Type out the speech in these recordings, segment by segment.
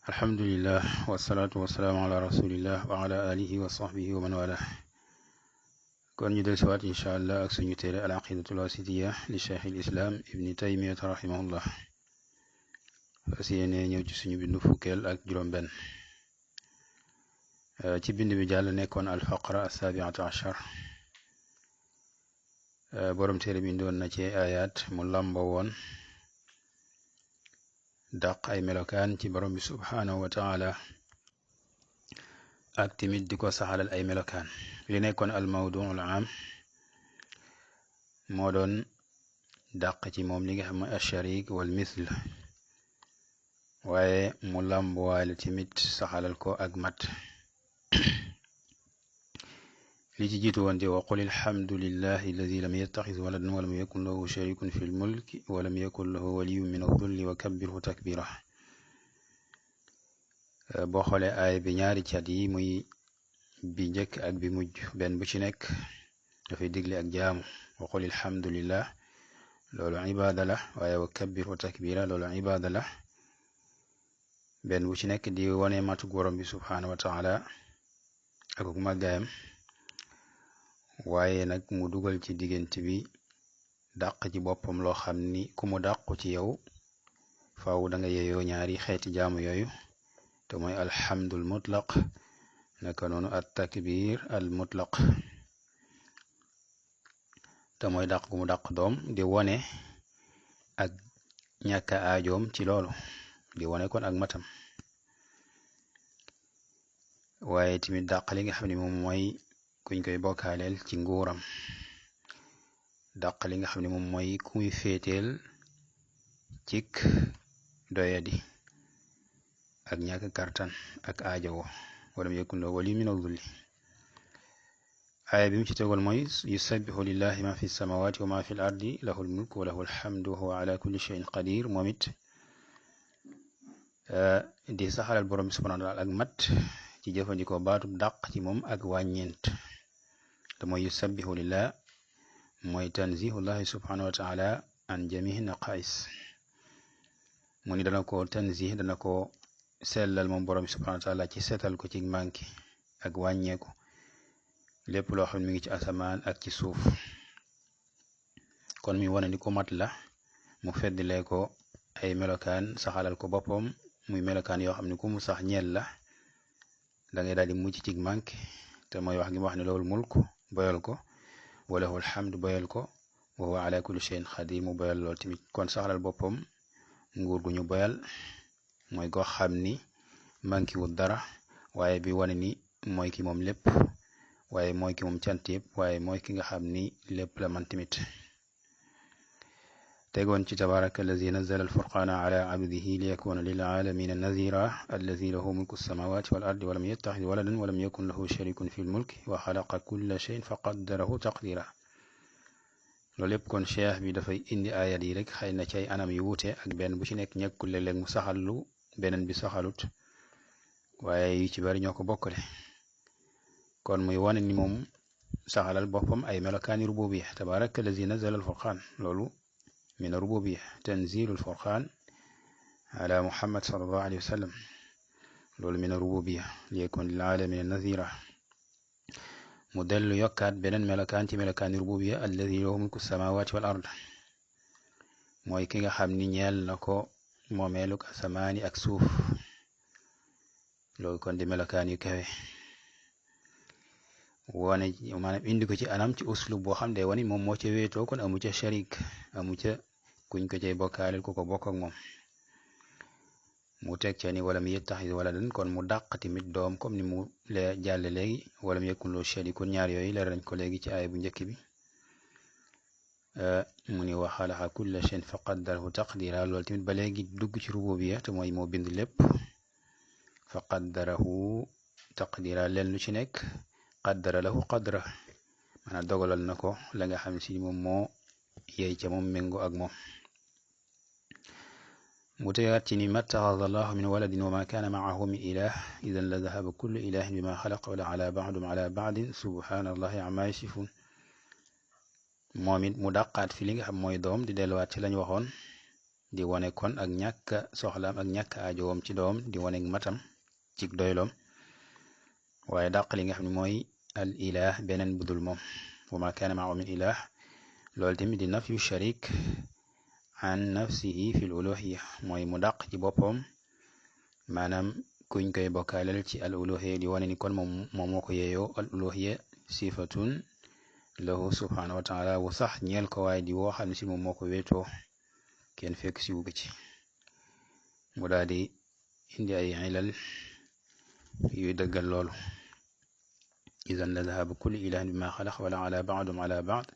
alhamdulillah wasalaatu wasalaamu ala rasulillah wa ala alihi wa sahbihi wa man wala kon ñu del siwaat incha allah ak suñu téere al aqidatul wasitiya li cheikh al islam ibni taymiyata rahimahullah fas yéene ñëw ci suñu bindu fukkeel ak juróom benn ci bind bi jàll nekkoon al faqra assabiata achar borom téere bi indoon na ci ayat mu làmbo woon dàq ay melokaan ci borom bi subhaanahu wa taala ak timit di ko saxalal ay melokaan li nekkoon al mawduul am moo doon dàq ci moom li nga xam ne asharik wal misl waaye mu làmbuwaale timit saxalal ko ak mat li ci jiitu woon di wa qul alhamdulillahi alladi lam yattaxis waladan walam yakun lahu sharikun fi lmulki walam yakun lahu waliyun min adulli wa kabbirhu takbira boo xoolee aay bi ñaari cat yi muy bi njëkk ak bi mujj benn bu ci nekk dafay digle ak jaamu wa qul alhamdulillah loolu ibaada la waaye wa kabbirhu takbira loolu ibaada la benn bu ci nekk di wone matu borom bi subhaanahu wa taala ak màggaayam waaye nag mu dugal ci diggante bi dàq ci boppam loo xam ni ku mu dàqu ci yow faaw da nga yeyoo ñaari xeeti jaamu yooyu te mooy alhamdul mutlaq naka noonu at takbir al mutlaq te mooy dàq gu mu dàq doom di wone ak ñàkk a aajoom ci loolu di wone kon ak matam waaye tamit dàq li nga xam ne moom mooy kuñ koy bokkaaleel ci nguuram dàq li nga xam ne moom mooy ku muy féeteel cik doyadi ak ñàkk kartan ak aajowo walam yakun lahu waliyyun min adulli aaya bi mu ci tegal mooy yusabbihu lillahi ma fi samawati wa ma fi l ardi lahu l mulk wa lahu alhamdu wa huwa ala kulli shay'in qadir moom it di saxalal borom bi subhanahu wa taala ak mat ci jëfandikoo baatub dàq ci moom ak wàññeent te mooy yusabbihu lillah mooy tanzihullahi subhanahu wa taala an jamihi naqais mu ni dana ko tanzih dana ko sellal moom borom bi subhanahu wa taala ci seetal ko ci manki ak wàññeeku lépp loo xam ne mi ngi ci asamaan ak ci suuf kon mi wane ni ko mat la mu feddilee ko ay melokaan saxalal ko boppam muy melokaan yoo xam ne ku mu sax ñeel la da ngay daal di mucc ci manki te mooy wax gi mu wax ne lawul mulk boyal ko wa lahul hamd boyal ko wa huwa ala kulli shay'in qadir mu boyal lool tamit kon saxalal boppam nguur gu ñu boyal mooy goo xam ni manki wul dara waaye bi wane ni mooy ki moom lépp waaye mooy ki moom cant yëpp waaye mooy ki nga xam ni lépp la man tamit tegoon ci tabaraka allazi nazzala alfurqana ala abdihi liyakuna lil alamina nazira allazi lahu mulku samawati wal ardi walam yattaxid waladan walam yakun lahu sharikun fi lmulki wa xalaqa kulla shayin fa qaddarahu taqdira loolu lépp kon cheikh bi dafay indi ayat yi rek xëy na ci ay anam yu wuute ak benn bu ci nekk ñekkul léeg-léeg mu saxal lu beneen bi saxalut waaye yu ci bari ñoo ko bokkale kon muy wane ni moom saxalal boppam ay melokaani rububiya tabaraka allazi nazzala alfurqan loolu min rububiya tanzilul furqan ala muhammad sallallahu alayhi wa sallam loolu min rububiya liyakun lil alamina nazira mu dellu yokkaat beneen melokaan ci melokaani rububiya alladi lahu mulku samawati wal ard mooy ki nga xam ni ñeel na ko moomeeluk asamaani ak suuf loolu kon di melokaan yu kawe wane maanaam indi ko ci anam ci uslub boo xam ne wani moom moo ca wéetoo kon amu ca sharik amu ca kuñ ko cay bokkaaleel ku ko bokk ak moom mu teg ca ni walam yattaxis waladan kon mu dàq tamit doom comme ni mu lee jàlle léegi walam yakun lahu sharikun ñaar yooyu leer nañ ko léegi ci aaya bu njëkk bi mu ni wa xalaqa kulla shay'in fa qaddarahu taqdira loolu tamit ba léegi dugg ci rububiya te mooy moo bind lépp fa qaddarahu taqdira leen lu ci nekk qaddara lahu qadra maanaam dogalal na ko la nga xam si moom moo yeey ca moom méngo ak moom mu tegaat ci ni mattaxada allahu min waladin wa ma kaana maahu min ilah idan la dahaba kullu ilahin bima xalaq wala ala baadum ala baadin subhanallahi amma yasifun moom it mu dàqaat fi li nga xam mooy doom di delluwaat ci lañ waxoon di wone kon ak ñàkk soxlaam ak ñàkk aajoom ci doom di wone matam ci doyloom waaye dàq li nga xam ne mooy al ilah beneen budul moom wa ma kaana maahu min ilah loolu tamit di nafyu sharik an nafsihi fi l uluhiya mooy mu dàq ci boppam maanaam kuñ koy bokkaaleel ci al uluhiya di wane ni kon moom moo ko yeeyoo al uluhiya sifatun lahu subhanahu wa taala wu sax ñeel ko waaye di woo xam ne si moom moo ko wéetoo kenn fekk si wu ko ci mu daal di indi ay ilal yuy dëggal loolu idan la dhahaba kulli ilahin bima xalaq wala ala baadum ala baad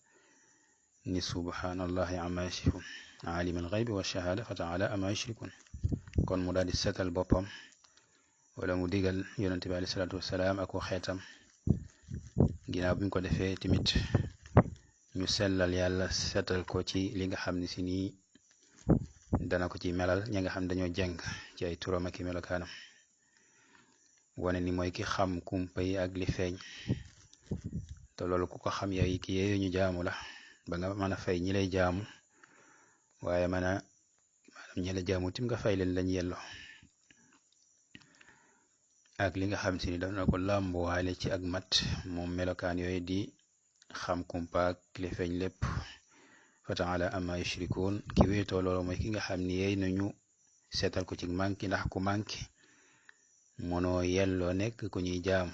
ni subhanallahi amma yasifun aalimal ghaybi wa shahada fa taala amma yushrikun kon mu daal di setal boppam wala mu digal yonente bi alayhi salaatu wasalaam ak xeetam ginnaaw bi mu ko defee tamit ñu sellal yàlla setal ko ci li nga xam ne si nii dana ko ci melal ña nga xam dañoo jeng ci ay turam ak i melokaanam wane ni mooy ki xam kumpa yi ak li feeñ te loolu ku ko xam yaay ki yeeyu ñu jaamu la ba nga mën a fay ñi lay jaamu waaye maanaam ñi la jaamu tim nga fay leen lañ yello ak li nga xam si ni daf na ko làmbuwaale ci ak mat moom melokaan yooyu di xam kumpa ak li feeñ lépp fa taala amma yushrikuun ki wéetoo loolu mooy ki nga xam ni yeey nañu seetal ko ci manki ndax ku manki mënoo yelloo nekk ku ñuy jaamu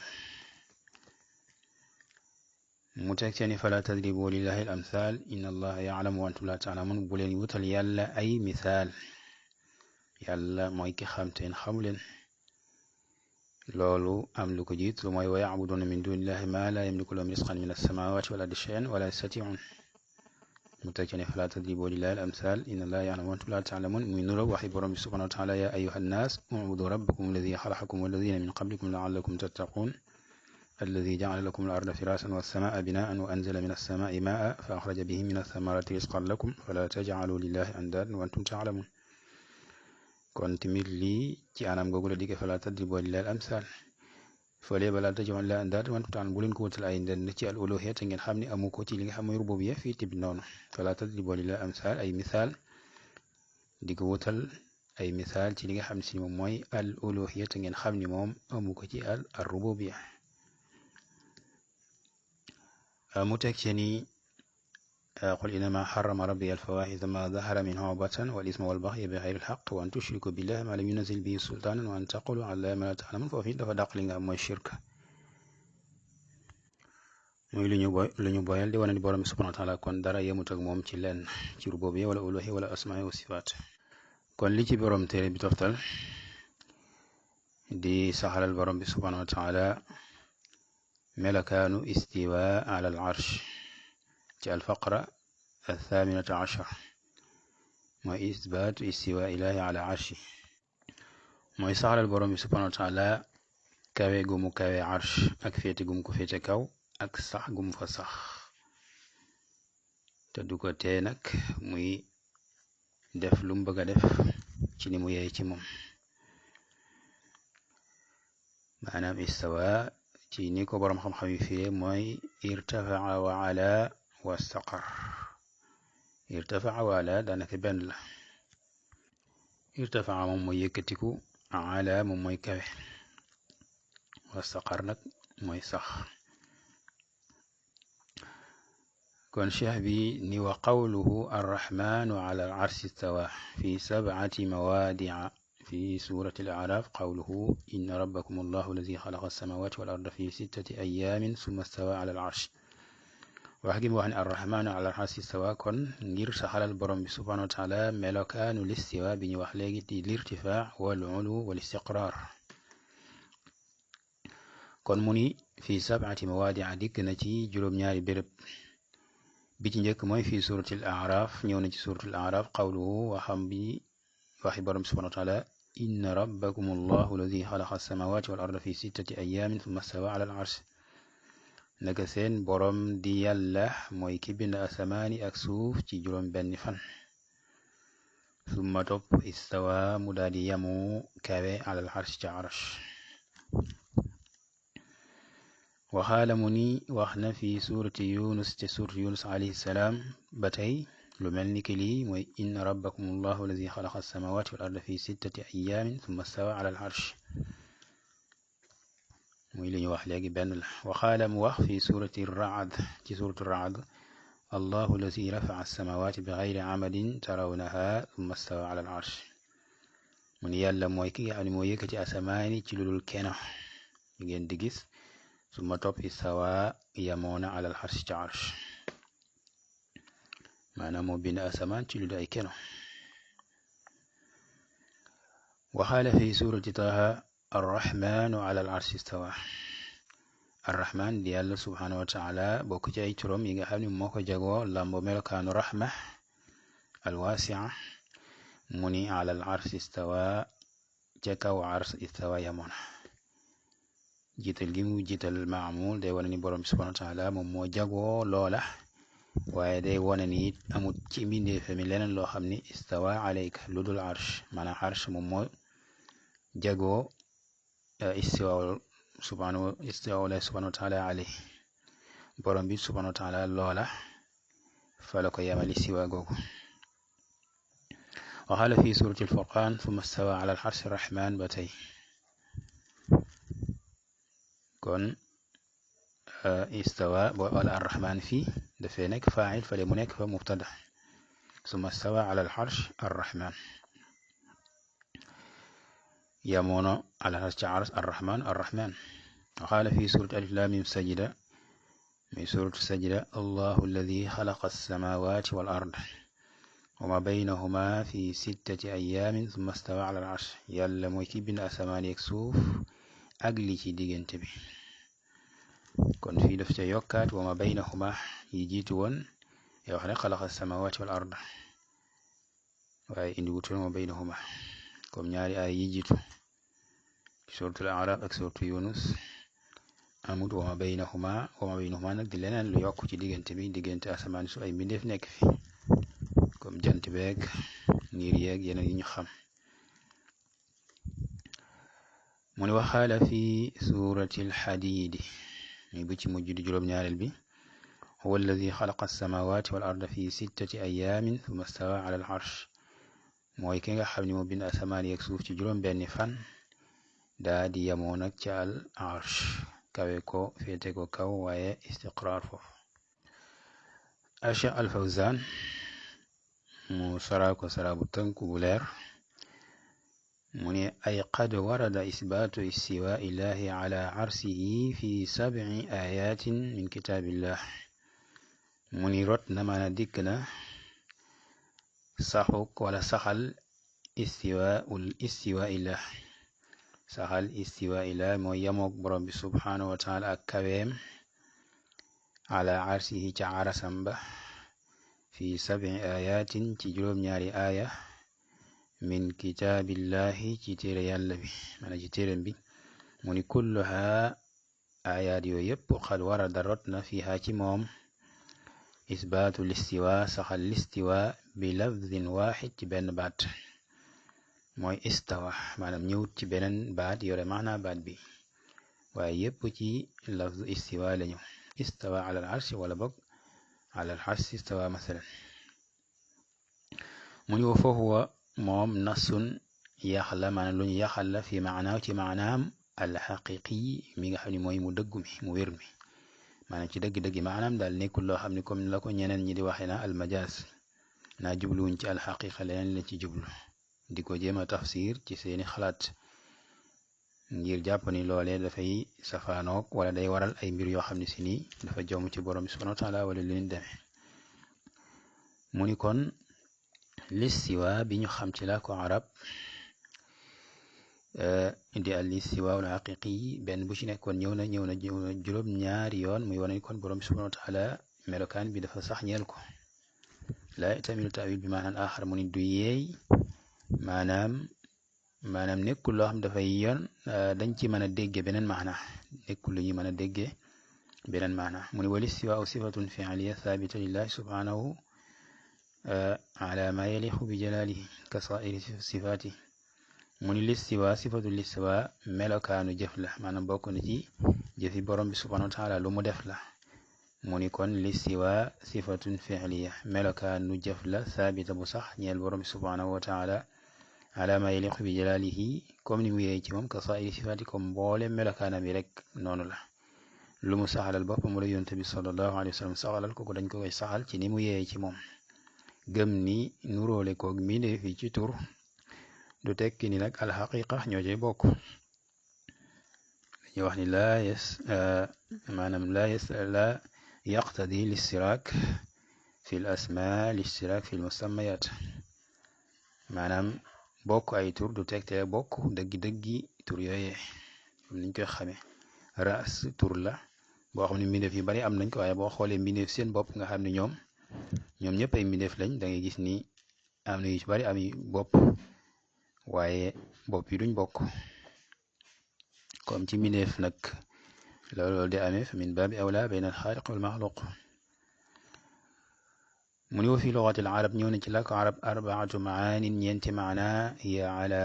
mu teg ci ni fala tadribu lillahi al amthal inna allaha yaalamu wa antum la taalamun bu leen wutal yàlla ay misaal yàlla mooy ki xam te xamu leen loolu am lu ko jiit lu mooy wa yacbuduna min dunillahi ma la yamliku lahum risqan min alsamawati wal ardi shay'an wala yastatiun mu teg ci ne fala tadribu lillahi al amthal inna allaha yaalamu wa antum la taalamun muy nuroog waxi borom bi subhanahu wa taala ya ayuha nnas ubudu rabbakum alladi xalaqakum walladina min qablikum laallakum tattaqun alladi jacala lakum al arda firasan wassamaa binaan wa anzala min alsamai maa fa axraja bihi min althamarati risqan lakum fala tajcalu lillahi andaadan wa antum taalamun kon tamit lii ci anam googu la digge fala tadribu lillahi al amthal fële bala tajcalu lillahi andaadan wa antum taalamun bu leen ko wutal ay ndend ci al uluhiyya te ngeen xam ne amu ko ci li nga xam mooy rububiyya fii tamit noonu fala tadribu lillahi al amthal ay misaal di ko wutal ay misaal ci li nga xam si moom mooy al uluhiyya te ngeen xam ni moom amu ko ci al rububiyya mu teg ci ni qul innama harrama rabbi alfawahisha ma dahara minha batan wal isma wal baxya bi xayri alxaq wa an tushriku billahi ma lam yunazil bihi sultaanan wa an taqulu ala llahi ma la taalamun foofu dafa dàq li nga xam mooy shirk muy lu ñu boyal di wane ni borom bi subhanahu wa taala kon dara yemut ak moom ci lenn ci rububiyya wala uluhiyya wala asmaa wa sifaat kon li ci borom téere bi toftal di saxalal borom bi subhanahu wa taala melakaanu istiwa ala al arsh ci alfaqra althaminata ashar mooy isbaatu istiwa ilahi ala arshi mooy saxalal borom bi subhanahu wa taala kawe gumu kawe arsh ak féete gum ko féete kaw ak sax gum fa sax te du ko tee nag muy def lu mu bëgg a def ci ni mu yey ci moom maanaam istawa ci ni ko boroom xam-xam yi fiyee mooy irtafaa wa ala wastaqar irtafaa wa ala daanaka benn la irtafaa moom mooy yëkkatiku ala moom mooy kawe wastaqar nag mooy sax kon cheikh bi ni wa qawluhu arrahmanu ala al arshi stawa fi sab'ati mawaadi'a في سورة الأعراف قوله إن ربكم الله الذي خلق السماوات والأرض في 6 أيام ثم استوى على العرش wax gi mu wax ne arrahmanu ala arshi stawa kon ngir saxalal borom bi subhanahu wa taala melokaanu listiwa bi ñu wax léegi di lirtifaa wal ulu wal istiqrar kon mu ni fii sab'ati mawaadi'a dikk na ci juróom-ñaari béréb bi ci njëkk mooy fii suratul A'raf ñëw na ci suratul A'raf qawluhu waxam bi waxi borom bi subhanahu wa taala inna rabbakum allahu alladi xalaqa alsamawati wal arda fi 6 ayaamin thumma stawa ala al arsh naka seen borom di yàlla mooy ki bind asamaani ak suuf ci juróom benni fan thumma topp istawa mu daal di yamu kawe ala al arsh ca arsh waxaala mu ni wax na fi suurati yunus te suurati yunus alayhi salaam ba tey lu mel ni ki lii mooy inna rabbakum allahu alladi xalaqa alsamawati wal arda fi 6 ayaamin thumma stawa ala al arsh muy li ñu wax léegi benn la waxaala mu wax fi surati raad ci suratu raad allahu alladi rafaca alsamawati bi gayri amadin tarawnaha thumma stawa ala al arsh mu ni yàlla mooy ki nga xam ne moo yëkkati asamaani ci ludul keno yu ngeen di gis summa topp istawa yamoona ala al arsh ca arsh maanaam moo bind asamaan ci ludul ay keno waxaala fi surati taha arrahmanu ala al arsh istawa arrahman di yàlla subhanahu wa taala bokk ci ay turam yi nga xam ne moo ko jagoo lambo melokaanu rahma alwasia mu ni ala al arsh istawa ca kaw arsh istawa yamoona jiital gi mu jiital maamul day wane ni borom bi subhanahu wa taala moom moo jagoo loola waaye day wane ni it amut ci mbindeefe mi leneen loo xam ni istawa alayka lu dul arsh maanaam arsh moom moo jagoo istiwa subhanahu wa taala alayh borom bi subhanahu wa taala loola fa la ko yamali siwa googu waxaala fi surati alfurqan thumma stawa ala al arsh rahman ba tey kon istawa wala arrahman fii dafay nekk faa'il fale mu nekk fa mubtada summa stawa ala al arsh arrahman yamono ala al arsh ca arsh arrahman arrahman waxaala fi surati alif lam mim sajda mi suratu sajda allahu alladi xalaqa alsamawati wal ard wa ma baynahuma fi 6 ayaamin thumma stawa ala al arsh yàlla mooy ki bind asamaan yeeg suuf ak li ci diggante bi kon fii daf ca yokkaat wa ma baynahuma yi jiitu woon yoo xam ne xalaqa samawati wal ard waaye indi wutoon wa baynahuma comme ñaari ay yi jiitu suratul araf ak suratu yunus amut wa ma baynahuma nag di leneen lu yokk ci diggante bi diggante asamaan su ay mbindeef nekk fi comme jant beeg niir yeeg yeneen yi ñu xam mu ne waxaala fi surati alxadiidi mi bu ci mujj di juróom-ñaareel bi huwa alladi xalaqa alsamawati wal arda fi 6 ayaamin thumma stawa ala al arsh mooy ki nga xam ne moo bind asamaan yeeg suuf ci juróom benni fan daa di yamoo nag ca al arsh kawe ko féete ko kaw waaye istiqraar foofu Cheikh Al Fawzan mu saraa ko saraa bu tënku bu leer mu ne ay qad warada isbaatu istiwaa illahi ala arsihi fi 7 ayatin min kitaabillah mu ni rot na maana dikk na saxuk wala saxal istiwaa illah saxal istiwaa illah mooy yamook borom bi subhanahu wa taala ak kaweem ala arsihi ca arasam ba fi 7 ayatin ci juróom-ñaari aaya min kitaabillahi ci téere yàlla bi maanaam ci téereem bi mu ni kulluha ayaat yooyu yëpp xad warada rot na fiha ci moom isbaatu listiwa saxal listiwa bi lafdin waxid ci benn baat mooy istawa maanaam ñëwut ci beneen baat yore maanaa baat bi waaye yëpp ci lafdu istiwa la ñëw istawa ala al arsh wala bokk ala al arsh istawa masalan mu ni wa foofu wa moom nasun yaxal la maanaam lu ñu yaxal la fi maanaaw ci maanaam alxaqiqi mi nga xam ne mooy mu dëggu mi mu wér mi maanaam ci dëgg-dëgg maanaam daal nekkul loo xam ne comme la ko ñeneen ñi di waxee na almajaaz naa jubluwuñ ci alxaqiqa leneen la ci jublu di ko jéem a tafsir ci seeni xalaat ngir jàpp ni loolee dafay safaanoog wala day waral ay mbir yoo xam ne si nii dafa jomm ci borom bi subhanahu wa taala wala lu ñu demee mu ni kon listiwa bi ñu xam ci la ko arab di al istiwa al haqiqi benn bu ci nekkoon ñëw na juróom-ñaari yoon muy wane kon borom bi subhanahu wa taala melokaan bi dafa sax ñeel ko la tamilu tawil bi maanaam axar mu ni du yeey maanaam nekkul loo xam dafay yoon dañ ci mën a dégge beneen maana nekkul lu ñuy mën a dégge beneen maana mu ni wal istiwa sifatun fi'liya thabita lillahi subhanahu ala ma yaliqu bi jalalihi ka sairi sifaati mu ni listiwa sifatu listiwa melokaanu jëf la maanaam bokk na ci jëfi borom bi subhanahu wa taala lu mu def la mu ni kon listiwa sifatun fi'liya melokaan nu jëf la saabita bu sax ñeel borom bi subhanahu wa taala ala ma yaliqu bi jalalihi comme ni mu yeey ci moom ka saa'iri sifaati comme mboole melokaanam yi rek noonu la lu mu saxalal boppam mu la yonte bi sallallahu alayhi wa sallam saxalal kooku dañ ko koy saxal ci ni mu yeey ci moom gëm ni nuróole koog mbindeef yi ci tur du tekki ni nag alxaqiqa ñoo cay bokk dañuy wax ni la yaqtadi listiraak fi l asma listiraak fi l musammayat maanaam bokk ay tur du tegte bokk dëggi tur yooyee comme niñ koy xamee ras tur la boo xam ne mbindeef yu bari am nañ ko waaye boo xoolee mbindeef seen bopp nga xam ne ñoom ñëpp ay mbindeef lañ da ngay gis ni am na yu ci bari am bopp waaye bopp yi duñ bokk comme ci mbindeef nag loolu di amee fa min baabi awla bayna alxaaliq wal maxluq mu ni wa fi lugati al arab ñëw na ci làkk arab arbaatu maanin ñeenti maana hiya ala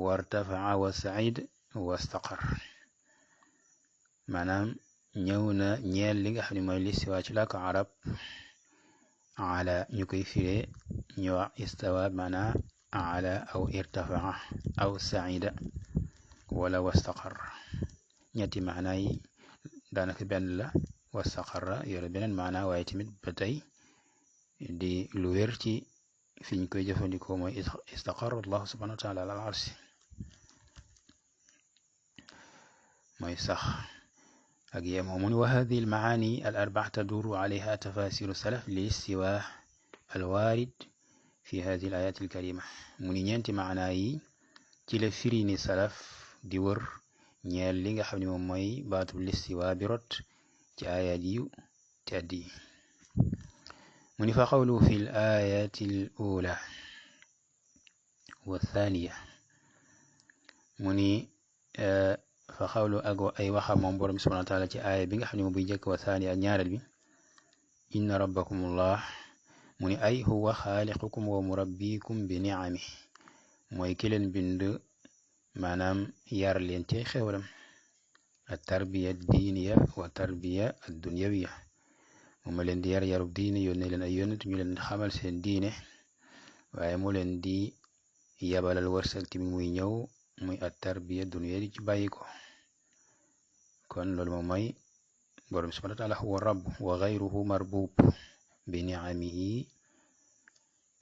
wartafaa wa said wastaqar maanaam ñëw na ñeel li nga xam ne mooy listiwa ci làkk arab ala ñu koy firee ñu wax istawa maana ala aw irtafaa aw saida wala wastaqar ñetti maana yi daanaka benn la wastaqarra yore beneen maana waaye tamit ba tey di lu wér ci fi ñu koy jëfandikoo mooy istaqarra allahu subhanahu wa taala ala al arsi mooy sax ak yemoo mu ni wa hadihi al maani al arbaa taduru alayha tafasiru salaf li istiwa al warid fi hadihi al ayat al karima mu ni ñeenti maana yi ci la firi ni salaf di wër ñeel li nga xam ne moom mooy baatu listiwa bi rot ci ayat yu tedd yi mu ni fa qawlu fi l ayati l ula wa thaniya mu ni fa xawlu ak ay waxa moom borom subhanahu wa taala ci aaya bi nga xam ne moom buy jëkk wa thaniya ak ñaareel bi inna rabbakumullah mu ni ay huwa xaaliqukum wa murabbikum bi niami mooy ki leen bind maanaam yar leen ci xewalam at tarbiya diiniya wa tarbiya ad dunyawiya moom ma leen di yar yarub diine yónnee leen ay yónnent ñu leen xamal seen diine waaye mu leen di yabalal wërsëg ti muy ñëw muy at tarbiya dunya di ci bàyyi ko kon loolu moom mooy borom subhanahu wa taala huwa rabb wa gayruhu marbub bi niamihi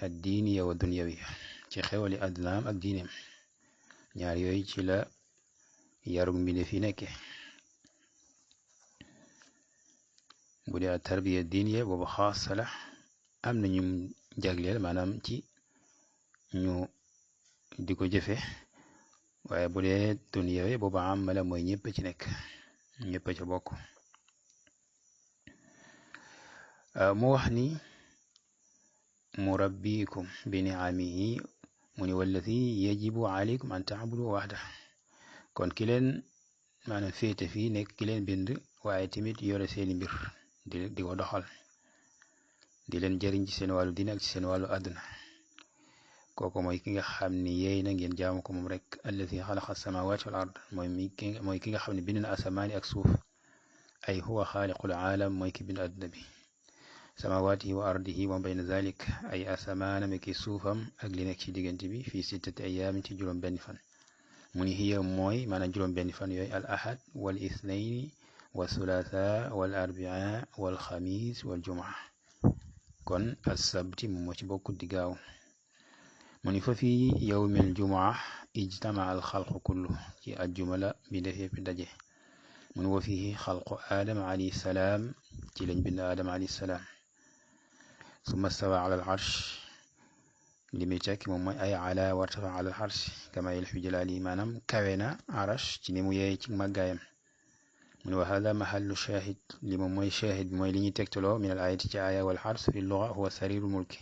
ad diiniya wa dunyawiya ci xewali addunaam ak diineem ñaar yooyu ci la yarug mbinde fi nekke bu dee tarbiya diiniya boobu xaasa la am na ñu jagleel maanaam ci ñu di ko jëfe waaye bu dee dunyawi boobu am la mooy ñëpp ci nekk ñëpp ca bokk mu wax ni murabbikum bi niamihi mu ni wallati yajibu alaykum an taabudu waxda kon ki leen maanaam féete fii nekk ki leen bind waaye tamit yore seeni mbir di ko doxal di leen jëriñ ci seen wàllu diine ak ci seen wàllu àdduna kooku mooy ki nga xam ni yeey na ngeen jaamu ko moom rek allati xalaqa samawati wal ard mooy ki nga xam ne bind na asamaani ak suuf ay huwa xaaliqul aalam mooy ki bind àdduna bi samawatihi wa ardihi wa bayna zalik ay asamaanam ki suufam ak li nekk ci diggante bi fii sittati ayaamin ci juróom benn fan mu ni hiya mooy maanaam juróom benn fan yooyu al ahad wal ithnayni wa thulatha wal arbia wal xamis wal jumaa kon as-sabti moom moo ci bokku di gaaw mu ni fa fi yawmil jumaa ijtama al xalqu kullu ci ajjuma la bi def yëpp daje mu ni wa fihi xalqu aadama alayhi salaam ci lañ bind aadama alayhi salaam summa stawa ala al arsh li muy tekki moom mooy ay ala wartafa ala al arsh kama yelif bi jalaali maanaam kawe na arash ci ni mu yeey ci màggaayam mu ni wa hada mahallu shahid li moom mooy shahid mooy li ñuy tegtaloo min al ayati ci aya wal ars fi luga huwa sarirul mulki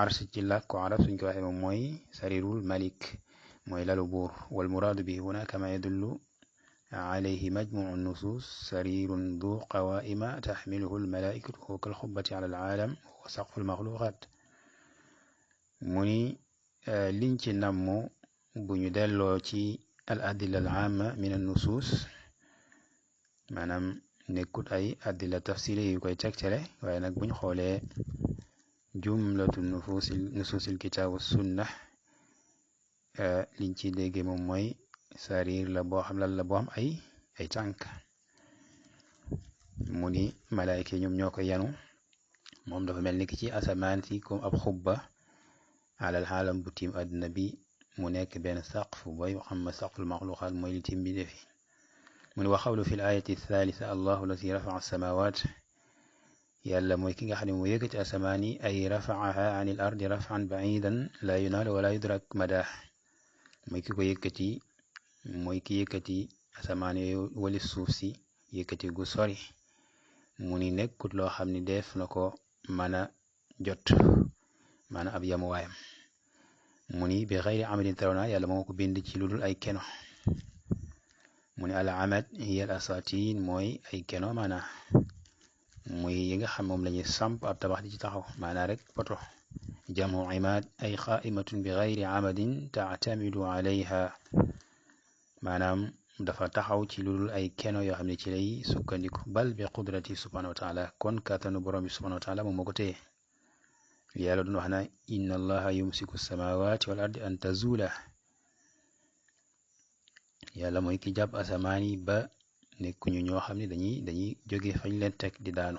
ars ci làkku arab suñ ko waxee moom mooy sarirul malik mooy lalu buur wal muraadu bihi huna kama yadullu alayhi majmuu nusus sarirun du qawaima taxmiluhu almalaikatu wa kalxubbati ala alaalam wa saqfu almaxluqat mu ni liñ ci namm bu ñu delloo ci al adilla al aama min an nusus maanaam nekkut ay addila tafsili yu koy tegtale waaye nag buñ xoolee jumlatu nusuusil kitaab wa sunna liñ ci déggee moom mooy sariir la boo xam lal la boo am ay tànk mu ni malaayka ñoom ñoo ko yanu moom dafa mel ni ki ci asamaan si comme ab xubba alal xaalam bu tiim àdduna bi mu nekk benn saqf booy xam ma saqful maxluqaat mooy li tiim bi defi mu ni wa xawlu fi l ayati thalitha allahu alladi rafaa samawat yàlla mooy ki nga xam ne moo yëkkati asamaan yi ay rafaaha an il ardi rafan baidan la yunaal wala yudrak madah mooy ki ko yëkkati mooy ki yëkkati asamaan yooyu wali suuf si yëkkati gu sori mu ni nekkut loo xam ni def na ko mën a jot maanaam ab yamuwaayam mu ni bi xayri amadin tarawna yàlla moo ko bind ci lu dul ay keno mu ni al amad hiya al asatin mooy ay keno maanaa muy yi nga xam moom la ñuy samp ab tabax di ci taxaw maanaa rek poto jamu imaad ay qaimatun bi xayri amadin taatamidu alayha maanaam dafa taxaw ci lu dul ay keno yoo xam ne ci lay sukkandiku bal bi qudrati subhanahu wa taala kon kàttanu borom bi subhanahu wa taala moom moo ko téye li yàlla doon wax na inna allaha yumsiku samawati wal ardi an tazula yàlla mooy ki jàpp asamaan yi ba nekkuñu ñoo xam ne dañuy jóge fañ leen teg di daanu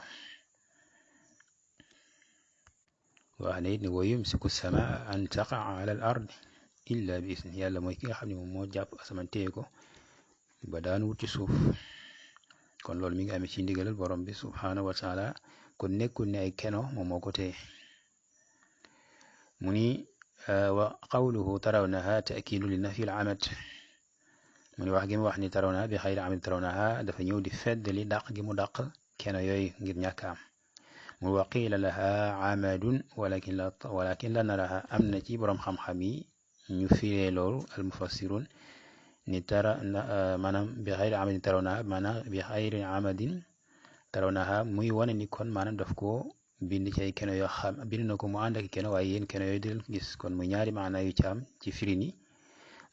wax ne it ne wa yumsiku samaa an taqaa ala al ardi illa bi isni yàlla mooy ki nga xam ne moom moo jàpp asamaan téye ko ba daanu wut ci suuf kon loolu mi ngi amee ci ndigalal borom bi subhanahu wa taala kon nekkul ne ay keno moom moo ko téye mu ni wa qawluhu tarawnaha taakidu li nafi al amad mu ni wax gi mu wax ni tarawna bi xayri amad tarawnaha dafa ñëw di fedd li dàq gi mu dàq keno yooyu ngir ñàkk am mu wa qiila laha amadun walakin la naraha am na ci borom xam-xam yi ñu firee loolu al mufassirun ni maanaam bi xayri amadin tarawnaha maanaam bi xayri amadin tarawnaha muy wane ni kon maanaam daf ko bind ci ay keno yoo xam bind na ko mu ànd ak keno waaye yéen keno yooyu del gis kon muy ñaari maana yu ci am ci firi ni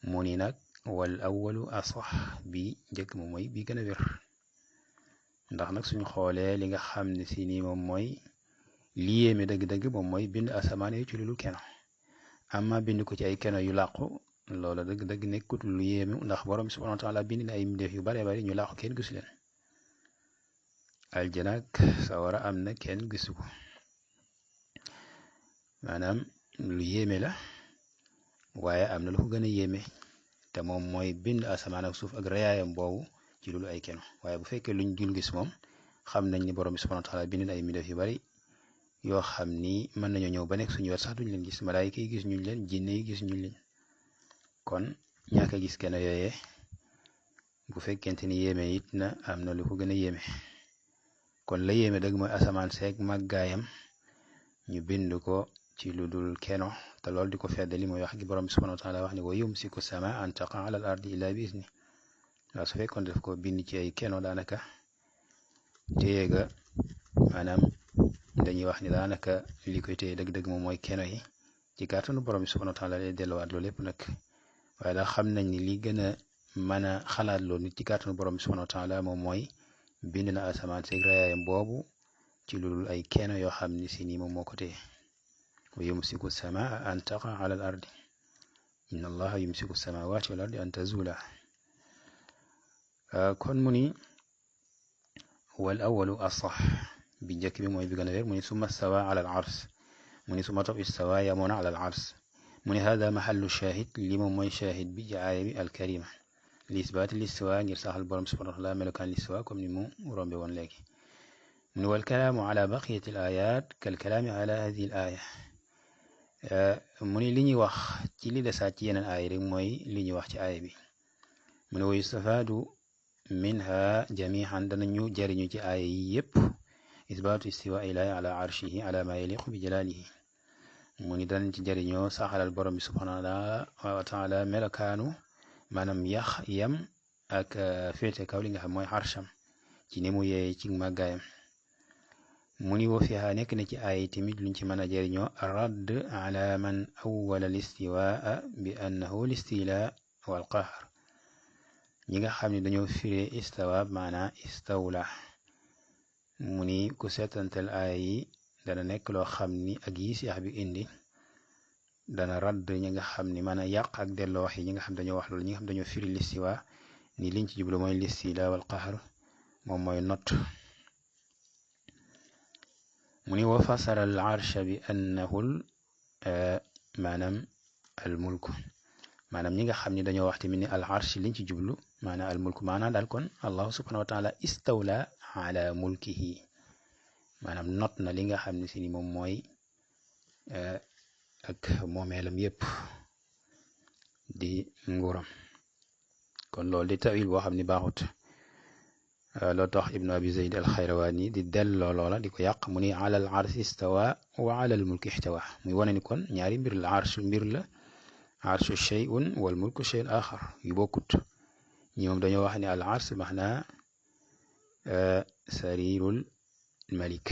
mu ni nag wal awalu asax bi njëkk moom mooy bi gën a wér ndax nag suñ xoolee li nga xam ne si nii moom mooy li yéeme dëgg-dëgg moom mooy bind asamaan yi ci lu keno amma bind ko ci ay keno yu làqu loola dëgg-dëgg nekkut lu yéeme ndax borom subhanahu wa taala bind na ay mbindeef yu bare bari ñu làqu kenn gisu leen aljanak sawara am na kenn gisu ko maanaam lu yéeme la waaye am na lu ko gën a yéeme te moom mooy bind asamaan ak suuf ak reyaayam boobu ci loolu ay keno waaye bu fekkee luñ dul gis moom xam nañ ni borom bi subhanahu wa taala bind na ay mbindeef yu bari yoo xam ni mën nañoo ñëw ba nekk suñu wet sax duñ leen gis malaayika yi gis ñu leen jinne yi gis ñu leen kon ñàkk a gis keno yooyee bu fekkente ni yéeme it na am na lu ko gën a yéeme kon la yéeme dëgg mooy asamaan seeg màggaayam ñu bind ko ci lu dul keno te loolu di ko feddali mooy wax gi borom bi subhanahu wa taala wax ni wa yumsiku sama an taqa ala al ardi illa bi isni waaw su fekkoon daf ko bind ci ay keno daanaka téye ga maanaam dañuy wax ni daanaka li koy téye dëgg-dëgg moom mooy keno yi ci kàttanu borom bi subhanahu wa taala lay delluwaat loolu lépp nag waaye daal xam nañ ni li gën a mën a xalaat loolu nit ci kàttanu borom bi subhanahu wa taala moom mooy bind na asamaan seeg rayaayam boobu ci lu dul ay keno yoo xam ni si nii moom moo ko téye wa yumsiku samaa an taqa ala al ardi inna allaha yumsiku samawati wal ardi an tazula kon mu ni wal awalu asax bi njëkk bi mooy bi gën a wér mu ni summa stawa ala al ars mu ni summa topp istawa yamoona ala al ars mu ni hada mahallu shahid li moom mooy shahid bi ci aaya bi al karima li isbaati listiwa ngir saxal borom subhanahu wa taala melokaan listiwa comme ni mu rombe woon léegi mu ni wal kalaamu ala baqiyati al ayat kal kalaami ala hadihi al aya mu ni li ñuy wax ci li desaat ci yeneen aaya rek mooy li ñuy wax ci aaya bi mu ni wa yustafaadu minha jamihan danañu jariñu ci aaya yi yépp isbaatu istiwa ilahi ala arshihi ala ma yaliqu bi jalalihi mu ni danañ ci jariñoo saxalal borom bi subhanahu wa taala melokaanu maanaam yam ak féete kaw li nga xam mooy arsham ci ni mu yeeye ci màggaayam mu ni wa fiha nekk na ci aaya tamit luñ ci mën a jariñoo radd ala man awwala listiwaa bi annahu listila wal qahr ñi nga xam ne dañoo firee istawa maanaa istawla mu ni ku seetantal aaya yi dana nekk loo xam ni ak yi seex bi indi dana radd ñi nga xam ni mën a yàq ak delloo wax yi ñi nga xam dañoo wax loolu ñi nga xam dañoo firi listiwa ni liñ ci jublu mooy listila wal qahr moom mooy not mu ni wa fasara al arsha bi annahu maanaam al mulk maanaam ñi nga xam ni dañoo wax tamit ni al arsh liñ ci jublu maanaam al mulk maanaam daal kon allahu subhanahu wa taala istawla ala mulkihi maanaam not na li nga xam ne si ni moom mooy ak moomeelam yépp di nguuram kon loolu di tawil boo xam ni baaxut loo tax ibnu abi zayd al xayrawaani di delloo loola di ko yàq mu ni ala al arsh istawa wa ala al mulki ihtawa muy wane ni kon ñaari mbir la arshu mbir la arshu shay'un wal mulku shay'un axar yu bokkut ñi moom dañoo wax ni al arsh maxna sarirul malik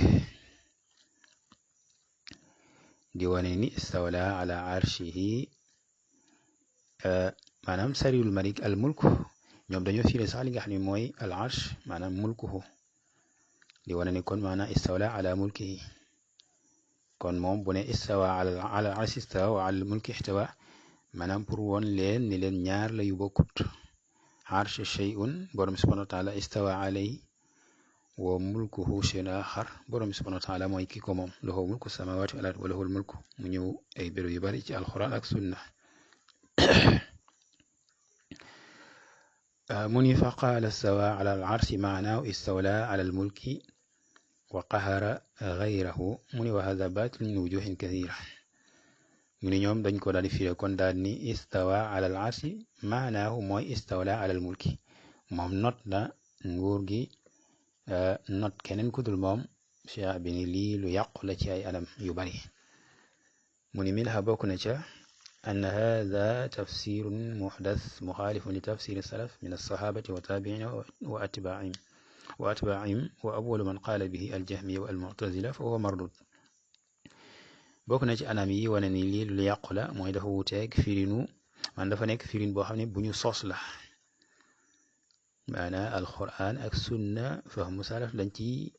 di wane ni istawla ala arshihi maanaam sarirul malik al mulk ñoom dañoo fiire sax li nga xam ne mooy al arsh maanaam mulkuhu di wane ni kon maanaam istawla ala mulkihi kon moom bu ne istawa ala arsh istawa wa ala mulki ihtawa maanaam pour woon leen ni leen ñaar la yu bokkut arsh shay'un borom subhanahu wa taala istawa alayhi wa mulkuhu shay'un axar borom subhanahu wa taala mooy ki ko moom lahu mulku samawati wal ard wa lahul mulku mu ñëw ay béréb yu bari ci alquran ak sunna mu ni fa qaala istawa ala al arshi maanaahu istawla ala al mulki wa qahara gayrahu mu ni wa hada batil min wujuhin kathira mu ni ñoom dañ ko daal di firé kon daal ni istawa ala al arshi maanaahu mooy istawla ala al mulki moom not na nguur gi not keneen ku dul moom cheikh bi ni lii lu yàqu la ci ay anam yu bari mu ni minha bokk na ca أن هذا تفسير محدث مخالف لتفسير السلف من الصحابة والتابعين وأتباعهم وأول من قال به الجهمية والمعتزلة فهو مردود bokk na ci anam yi wane ni lii lu yàqu la mooy dafa wuuteeg firinu man dafa nekk firin boo xam ne bu ñu sos la maanaam alquran ak sunna fahmu salaf lañ ci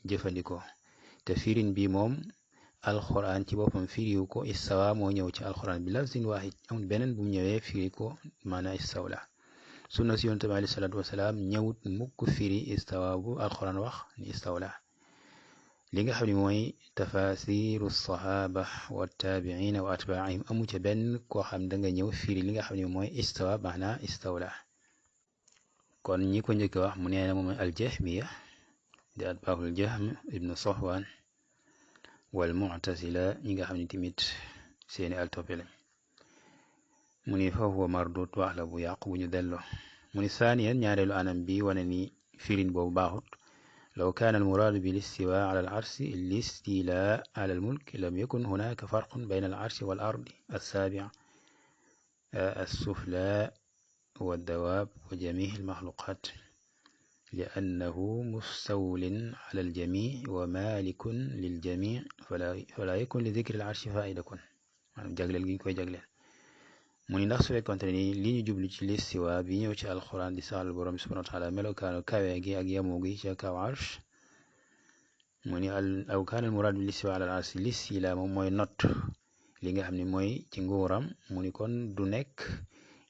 jëfandikoo te firin bi moom alquran ci boppam firiwu ko istawa moo ñëw ci alquran bi lafzin waahid amul beneen bu mu ñëwee firi ko maanaam istawla sunna si yonent bi alayhi salaatu wasalaam ñëwut mukk firi istawa bu alquran wax ni istawla li nga xam ne mooy tafasiru sahaba wa tabiina wa atbaihim amu ca benn koo xam da nga ñëw firi li nga xam ne mooy istawa maanaam istawla kon ñi ko njëkk wax mu nee na moom aljahmiya di atbaahul jahm ibnu safwan wal mu'tazila ñi nga xam ne tamit seeni al toppe lañ mu ni fa huwa mardud wax la bu yàqu bu ñu delloo mu ni saaniyan ñaareelu anam bi wane ni firin boobu baaxut law kaana al muraadu bil istiwa ala al arshi listila ala al mulk lam yakun hunaka farqun bayna al arshi wal ardi as-sabi'a as-sufla wa ad-dawab wa jami' al makhluqat لأنه مستول على الجميع ومالك للجميع فلا يكون لذكر العرش فائدة kon maanaam jagleel gi ñu koy jagleel mu ni ndax su fekkoonte ni li ñu jublu ci listiwa bi ñëw ci alquran di saxal borom subhanahu wa taala melokaanu kawe gi ak yamoo gi ca kaw arsh mu ni aw kaana al muraad bi listiwa ala al arsh listila moom mooy not li nga xam ne mooy ci nguuram mu ni kon du nekk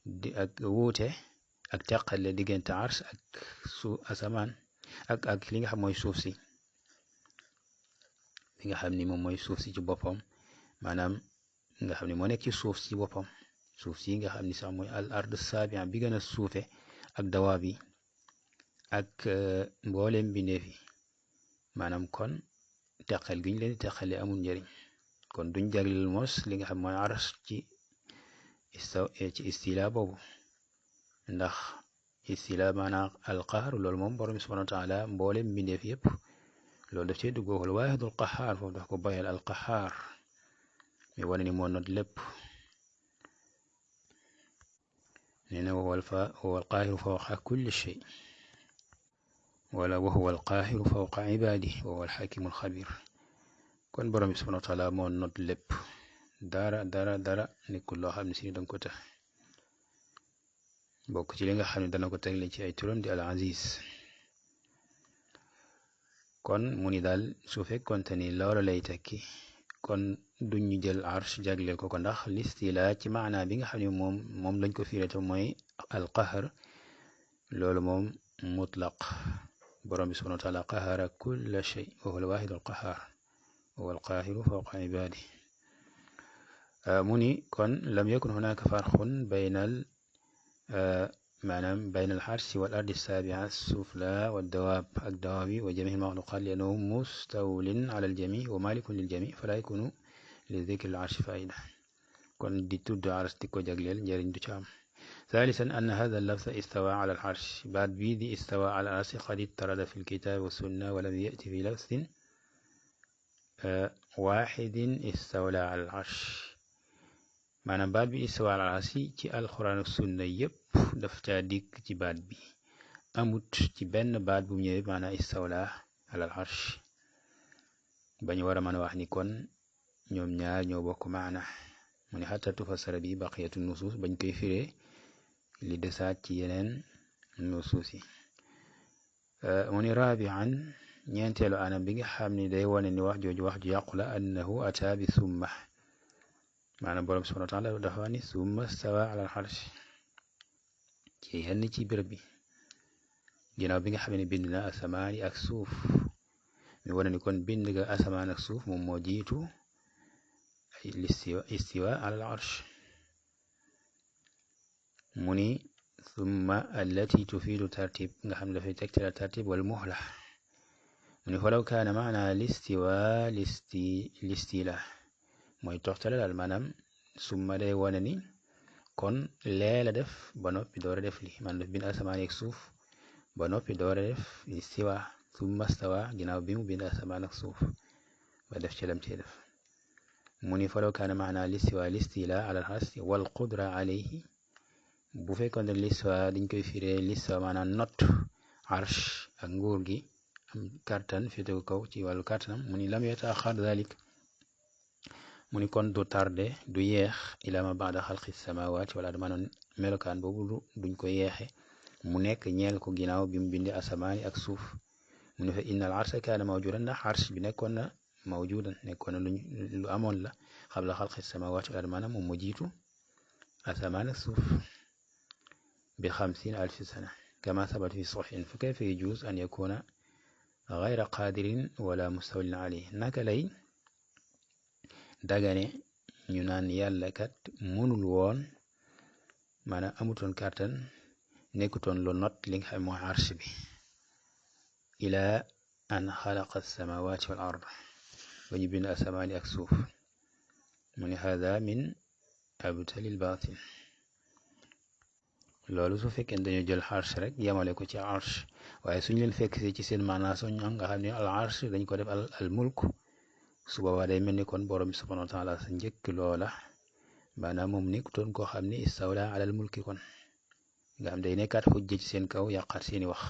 di ak wuute ak teqale diggante ars ak asamaan ak li nga xam mooy suuf si li nga xam ni moom mooy suuf si ci boppam maanaam nga xam ne moo nekk ci suuf si boppam suuf si nga xam ni sax mooy al ard sabia bi gën a suufe ak dawaab yi ak mbooleem bindeef yi maanaam kon teqal gi ñu leen teqale amul njëriñ kon duñ jagleel mos li nga xam mooy ars ci istila boobu ndax istila maanaam alqaar loolu moom borom subhanahu wa taala mboolem mbindeef yëpp loolu daf cee dugg waxul waahidul qahaar foofu daf ko bayal alqahaar mi wane ni moo not lépp nee na wa huwa alqaahiru fawqa kulli shay wala wa huwa alqaahiru fawqa ibaadihi wa huwa alxakimu alxabir kon borom subhanahu wa taala moo not lépp dara nekkul loo xam ne si danga ko tax bokk ci li nga xam ne dana ko tegle ci ay turam di al aziz kon mu ni daal su fekkonte ni loolu lay tekki kon duñu jël arsh jagleel ko ndax listila ci maanaa bi nga xam ne moom lañ ko firé te mooy alqahar loolu moom mutlaq borom bi subhanahu wa taala qahara kulla shay wa huwa alwahidu alqahar wa huwa alqahiru fawqa ibadi mu ni kon lam yakun hunaka farqun baynal maanaam bayna alxarsi wal ardi sabia sufla wa dawaab ak dawaabi wa jamihi almaxluqat li annahu mustawlin ala aljami wa malikun liljami fala yakunu li dikri alarshi faida kon di tudd ars di ko jagleel njëriñ du ci am ثالثا أن هذا اللفظ استوى على العرش بعد بيدي استوى على العرش قد اضطرد في الكتاب والسنة ولم يأتي في لفظ واحد استولى على العرش maanaam baat bi istiwa ala arshi ci alxuraan ak sunna yépp daf caa dikk ci baat bi amut ci benn baat bu ñëwee maanaam istawla ala arsh bañu war a mën a wax ni kon ñoom ñaar ñoo bokk maana mu ne xatta tufassara bi baqiyatu nusuus bañ koy firee li desaat ci yeneen nusuus yi mu ni rabian ñeenteelu anam bi nga xam ni day wane ni wax jooju wax ju yàqu la annahu ata bi summa maanaam borom subhanahu wa taala dafa wax ni summa stawa ala al-arsh ci yenn ci béréb bi ginnaaw bi nga xam ne bind na asamaan yi ak suuf mi wane ni kon bind ga asamaan ak suuf moom moo jiitu ay istiwa ala al-arsh mu ni summa allati tufiidu tartib nga xam ne dafay tegtala tartib wal muhla mu ni falaw kaana maana listiwa listila mooy toxtale daal maanaam summa day wane ni kon lee la def ba noppi door a def li man def bind asamaan ak suuf ba noppi door a def istiwa summa stawa ginnaaw bi mu bind asamaan ak suuf ba def ci lam ci def mu ni falaw kaana maana listiwa listila ala al-arsh wal qudra alayhi bu fekkoon ne listiwa dañ koy firee listiwa maanaam not arsh ak nguur gi am kartan féete ko kaw ci wàllu kartanam mu ni lam yataaxar dalik mu ni kon du tarde du yeex ila ma baada xalqi samawaati wala maanaam melokaan boobu duñ ko yeexe mu nekk ñeel ko ginnaaw bi mu bindi asamaani ak suuf mu ne fa inna al arsha kaana mawjudan ndax arsh bi nekkoon na mawjudan nekkoon na lu amoon la xabla xalqi samawaati wala maanaam moom moo jiitu asamaan ak suuf bi 50,000 sana kama sabat fi saxiin fa kayfa yajuuz an yakuna gayra qaadirin wala mustawlin alayhi naka lay dagane ñu naan yàlla kat mënul woon maanaam amutoon kàttan nekkutoon lu not li nga xam mooy arsh bi ila an xalaqa alsamawati wal ard ba ñu bind asamaani ak suuf mu ne hada min abtalil batil loolu su fekkee dañu jël arsh rek yamale ko ci arsh waaye suñ leen fekk ci seen maanaa soñ nga xam ne al arsh dañ ko def al mulk su boobaa day mel ni kon borom bi subhanahu wa taala sa njëkk loola maanaam moom nekkutoon koo xam ne istawla alal mulki kon nga xam day nekkaat xujja ci seen kaw yàqaat seeni wax